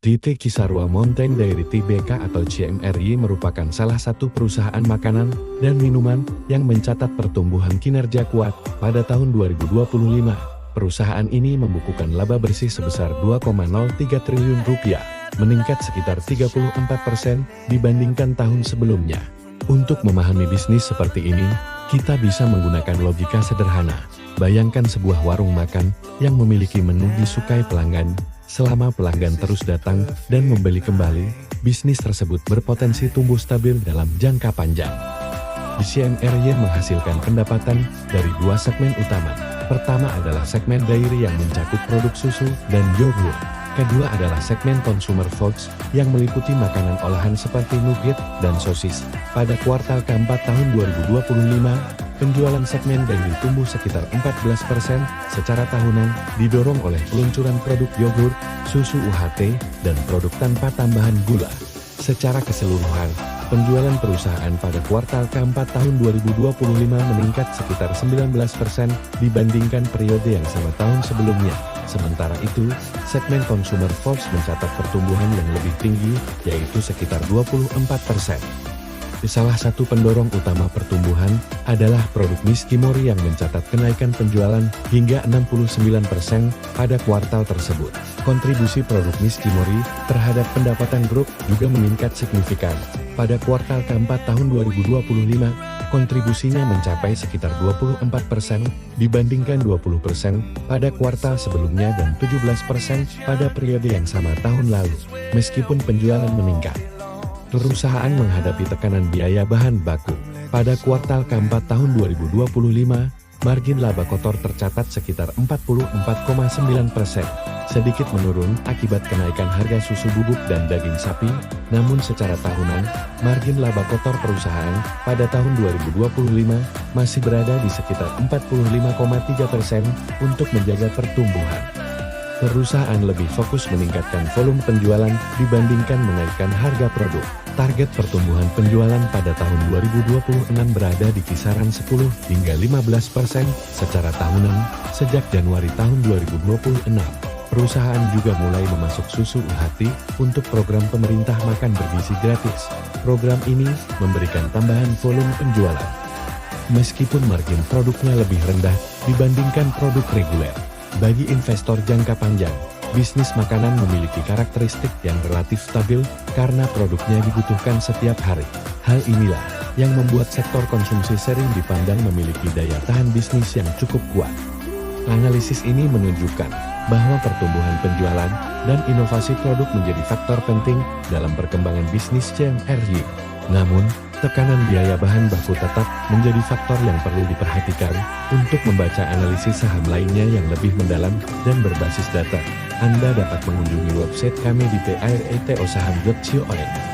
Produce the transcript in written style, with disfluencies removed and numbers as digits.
JT Cisarua Mountain Dairy Tbk atau CMRY merupakan salah satu perusahaan makanan dan minuman yang mencatat pertumbuhan kinerja kuat pada tahun 2025. Perusahaan ini membukukan laba bersih sebesar 2,03 triliun rupiah, meningkat sekitar 34% dibandingkan tahun sebelumnya. Untuk memahami bisnis seperti ini, kita bisa menggunakan logika sederhana. Bayangkan sebuah warung makan yang memiliki menu disukai pelanggan. Selama pelanggan terus datang dan membeli kembali, bisnis tersebut berpotensi tumbuh stabil dalam jangka panjang. Di CMRY menghasilkan pendapatan dari dua segmen utama. Pertama adalah segmen dairy yang mencakup produk susu dan yogurt. Kedua adalah segmen consumer foods yang meliputi makanan olahan seperti nugget dan sosis. Pada kuartal keempat tahun 2025, penjualan segmen dairy tumbuh sekitar 14% secara tahunan, didorong oleh peluncuran produk yogurt, susu UHT, dan produk tanpa tambahan gula. Secara keseluruhan, penjualan perusahaan pada kuartal keempat tahun 2025 meningkat sekitar 19% dibandingkan periode yang sama tahun sebelumnya. Sementara itu, segmen consumer foods mencatat pertumbuhan yang lebih tinggi, yaitu sekitar 24%. Salah satu pendorong utama pertumbuhan adalah produk Mishkimori yang mencatat kenaikan penjualan hingga 69% pada kuartal tersebut. Kontribusi produk Mishkimori terhadap pendapatan grup juga meningkat signifikan. Pada kuartal keempat tahun 2025, kontribusinya mencapai sekitar 24% dibandingkan 20% pada kuartal sebelumnya dan 17% pada periode yang sama tahun lalu. Meskipun penjualan meningkat, perusahaan menghadapi tekanan biaya bahan baku. Pada kuartal keempat tahun 2025, margin laba kotor tercatat sekitar 44,9%, sedikit menurun akibat kenaikan harga susu bubuk dan daging sapi, namun secara tahunan, margin laba kotor perusahaan pada tahun 2025 masih berada di sekitar 45,3% untuk menjaga pertumbuhan. Perusahaan lebih fokus meningkatkan volume penjualan dibandingkan menaikkan harga produk. Target pertumbuhan penjualan pada tahun 2026 berada di kisaran 10 hingga 15% secara tahunan. Sejak Januari tahun 2026, perusahaan juga mulai memasuk susu UHT untuk program pemerintah makan bergizi gratis. Program ini memberikan tambahan volume penjualan, meskipun margin produknya lebih rendah dibandingkan produk reguler. Bagi investor jangka panjang, bisnis makanan memiliki karakteristik yang relatif stabil karena produknya dibutuhkan setiap hari. Hal inilah yang membuat sektor konsumsi sering dipandang memiliki daya tahan bisnis yang cukup kuat. Analisis ini menunjukkan bahwa pertumbuhan penjualan dan inovasi produk menjadi faktor penting dalam perkembangan bisnis CMRY. Namun, tekanan biaya bahan baku tetap menjadi faktor yang perlu diperhatikan. Untuk membaca analisis saham lainnya yang lebih mendalam dan berbasis data, Anda dapat mengunjungi website kami di piretosaham.co.id.